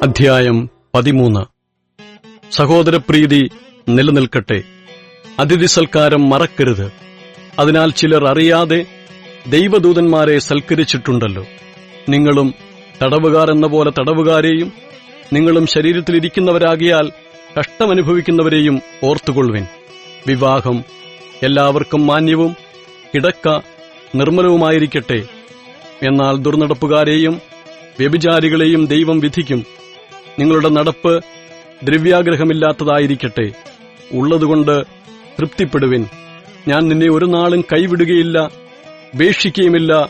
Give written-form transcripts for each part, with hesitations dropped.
അധ്യായം 13. സഹോദരപ്രീതി നിലനിൽക്കട്ടെ. അതിഥി സൽക്കാരം മറക്കരുത്. അതിനാൽ ചിലർ അറിയാതെ ദൈവദൂതന്മാരെ സൽക്കരിച്ചിട്ടുണ്ടല്ലോ. നിങ്ങളും തടവുകാർ എന്ന പോലെ തടവുകാരെയും നിങ്ങളും ശരീരത്തിലിരിക്കുന്നവരാകിയാൽ കഷ്ടമനുഭവിക്കുന്നവരെയും ഓർത്തുകൊള്ളുവിൻ. വിവാഹം എല്ലാവർക്കും മാന്യവും കിടക്ക നിർമ്മലവുമായിരിക്കട്ടെ. എന്നാൽ ദുർനടപ്പുകാരെയും വ്യഭിചാരികളെയും ദൈവം വിധിക്കും. നിങ്ങളുടെ നടപ്പ് ദ്രവ്യാഗ്രഹമില്ലാത്തതായിരിക്കട്ടെ. ഉള്ളതുകൊണ്ട് തൃപ്തിപ്പെടുവിൻ. ഞാൻ നിന്നെ ഒരു നാളും കൈവിടുകയില്ല, ഉപേക്ഷിക്കുകയുമില്ല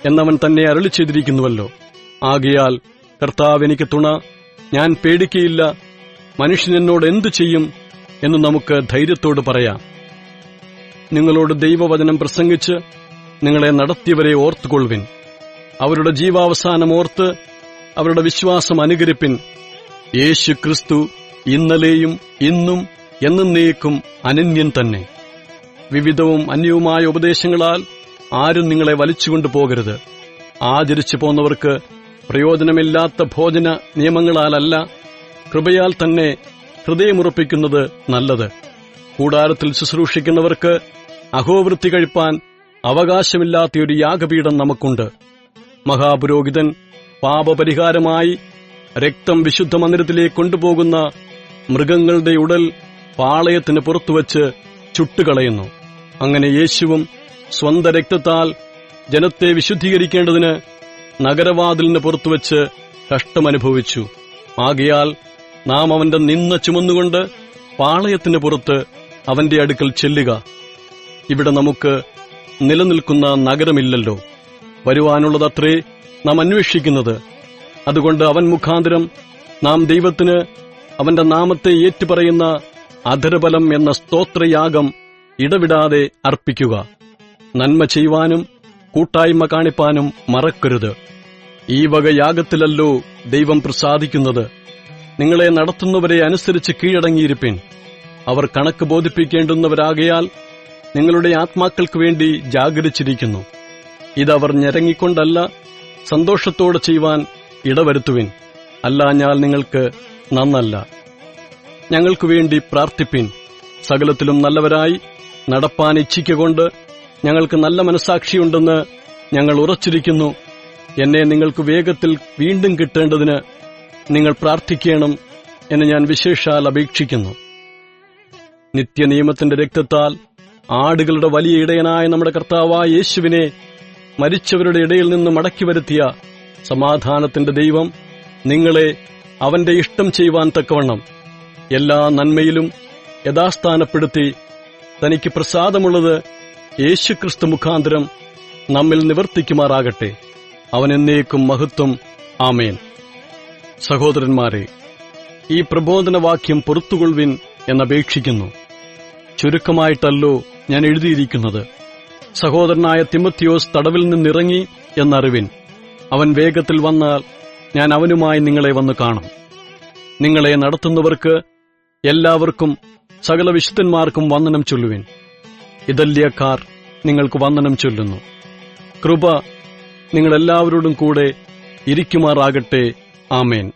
എന്നവൻ തന്നെ അരുളി ചെയ്തിരിക്കുന്നുവല്ലോ. ആകയാൽ കർത്താവ് എനിക്ക് തുണ, ഞാൻ പേടിക്കയില്ല. മനുഷ്യൻ എന്നോട് എന്തു ചെയ്യും എന്ന് നമുക്ക് ധൈര്യത്തോട് പറയാം. നിങ്ങളോട് ദൈവവചനം പ്രസംഗിച്ച് നിങ്ങളെ നടത്തിയവരെ ഓർത്തുകൊള്ളുവിൻ. അവരുടെ ജീവാവസാനം ഓർത്ത് അവരുടെ വിശ്വാസം അനുകരിപ്പിൻ. യേശു ക്രിസ്തു ഇന്നലെയും ഇന്നും എന്നേക്കും അനന്യൻ തന്നെ. വിവിധവും അന്യവുമായ ഉപദേശങ്ങളാൽ ആരും നിങ്ങളെ വലിച്ചുകൊണ്ടു പോകരുത്. ആചരിച്ചു പോന്നവർക്ക് പ്രയോജനമില്ലാത്ത ഭോജന നിയമങ്ങളാലല്ല, കൃപയാൽ തന്നെ ഹൃദയമുറപ്പിക്കുന്നത് നല്ലത്. കൂടാരത്തിൽ ശുശ്രൂഷിക്കുന്നവർക്ക് അഹോവൃത്തി കഴിപ്പാൻ അവകാശമില്ലാത്തൊരു യാഗപീഠം നമുക്കുണ്ട്. മഹാപുരോഹിതൻ പാപപരിഹാരമായി രക്തം വിശുദ്ധ മന്ദിരത്തിലേക്ക് കൊണ്ടുപോകുന്ന മൃഗങ്ങളുടെ ഉടൽ പാളയത്തിന് പുറത്തുവച്ച് ചുട്ടുകളയുന്നു. അങ്ങനെ യേശുവും സ്വന്തം രക്തത്താൽ ജനത്തെ വിശുദ്ധീകരിക്കേണ്ടതിന് നഗരവാതിലിന് പുറത്തുവച്ച് കഷ്ടമനുഭവിച്ചു. ആകയാൽ നാം അവന്റെ നിന്ന ചുമന്നുകൊണ്ട് പാളയത്തിന് പുറത്ത് അവന്റെ അടുക്കൽ ചെല്ലുക. ഇവിടെ നമുക്ക് നിലനിൽക്കുന്ന നഗരമില്ലല്ലോ, വരുവാനുള്ളതത്രേ നാം അന്വേഷിക്കുന്നത്. അതുകൊണ്ട് അവൻ മുഖാന്തരം നാം ദൈവത്തിന് അവന്റെ നാമത്തെ ഏറ്റുപറയുന്ന അധരബലം എന്ന സ്തോത്രയാഗം ഇടവിടാതെ അർപ്പിക്കുക. നന്മ ചെയ്യുവാനും കൂട്ടായ്മ കാണിപ്പാനും മറക്കരുത്. ഈ വക യാഗത്തിലല്ലോ ദൈവം പ്രസാദിക്കുന്നത്. നിങ്ങളെ നടത്തുന്നവരെ അനുസരിച്ച് കീഴടങ്ങിയിരിപ്പിൻ. അവർ കണക്ക് ബോധിപ്പിക്കേണ്ടുന്നവരാകയാൽ നിങ്ങളുടെ ആത്മാക്കൾക്ക് വേണ്ടി ജാഗരിച്ചിരിക്കുന്നു. ഇതവർ ഞരങ്ങിക്കൊണ്ടല്ല, സന്തോഷത്തോടെ ചെയ്യുവാൻ ഇടവരുത്തുവിൻ. അല്ലാഞ്ഞാൽ നിങ്ങൾക്ക് നന്നല്ല. ഞങ്ങൾക്കു വേണ്ടി പ്രാർത്ഥിപ്പിൻ. സകലത്തിലും നല്ലവരായി നടപ്പാൻ ഇച്ഛിക്കൊണ്ട് ഞങ്ങൾക്ക് നല്ല മനസ്സാക്ഷിയുണ്ടെന്ന് ഞങ്ങൾ ഉറച്ചിരിക്കുന്നു. എന്നെ നിങ്ങൾക്ക് വേഗത്തിൽ വീണ്ടും കിട്ടേണ്ടതിന് നിങ്ങൾ പ്രാർത്ഥിക്കണം എന്ന് ഞാൻ വിശേഷാൽ അപേക്ഷിക്കുന്നു. നിത്യനിയമത്തിന്റെ രക്തത്താൽ ആടുകളുടെ വലിയ ഇടയനായ നമ്മുടെ കർത്താവായ യേശുവിനെ മരിച്ചവരുടെ ഇടയിൽ നിന്ന് മടക്കി വരുത്തിയ സമാധാനത്തിന്റെ ദൈവം നിങ്ങളെ അവന്റെ ഇഷ്ടം ചെയ്യുവാൻ തക്കവണ്ണം എല്ലാ നന്മയിലും യഥാസ്ഥാനപ്പെടുത്തി തനിക്ക് പ്രസാദമുള്ളത് യേശുക്രിസ്തു മുഖാന്തരം നമ്മിൽ നിവർത്തിക്കുമാറാകട്ടെ. അവൻ എന്നേക്കും മഹത്വം. ആമേൻ. സഹോദരന്മാരെ, ഈ പ്രബോധനവാക്യം പൊറുത്തുകൊള്ളുവിൻ എന്നപേക്ഷിക്കുന്നു. ചുരുക്കമായിട്ടല്ലോ ഞാൻ എഴുതിയിരിക്കുന്നത്. സഹോദരനായ തിമോത്തിയോസ് തടവിൽ നിന്നിറങ്ങി എന്നറിവിൻ. അവൻ വേഗത്തിൽ വന്നാൽ ഞാൻ അവനുമായി നിങ്ങളെ വന്നു കാണും. നിങ്ങളെ നടത്തുന്നവർക്ക് എല്ലാവർക്കും സകല വിശുദ്ധന്മാർക്കും വന്ദനം ചൊല്ലുവിൻ. ഇതല്യക്കാർ നിങ്ങൾക്ക് വന്ദനം ചൊല്ലുന്നു. കൃപ നിങ്ങളെല്ലാവരോടും കൂടെ ഇരിക്കുമാറാകട്ടെ. ആമേൻ.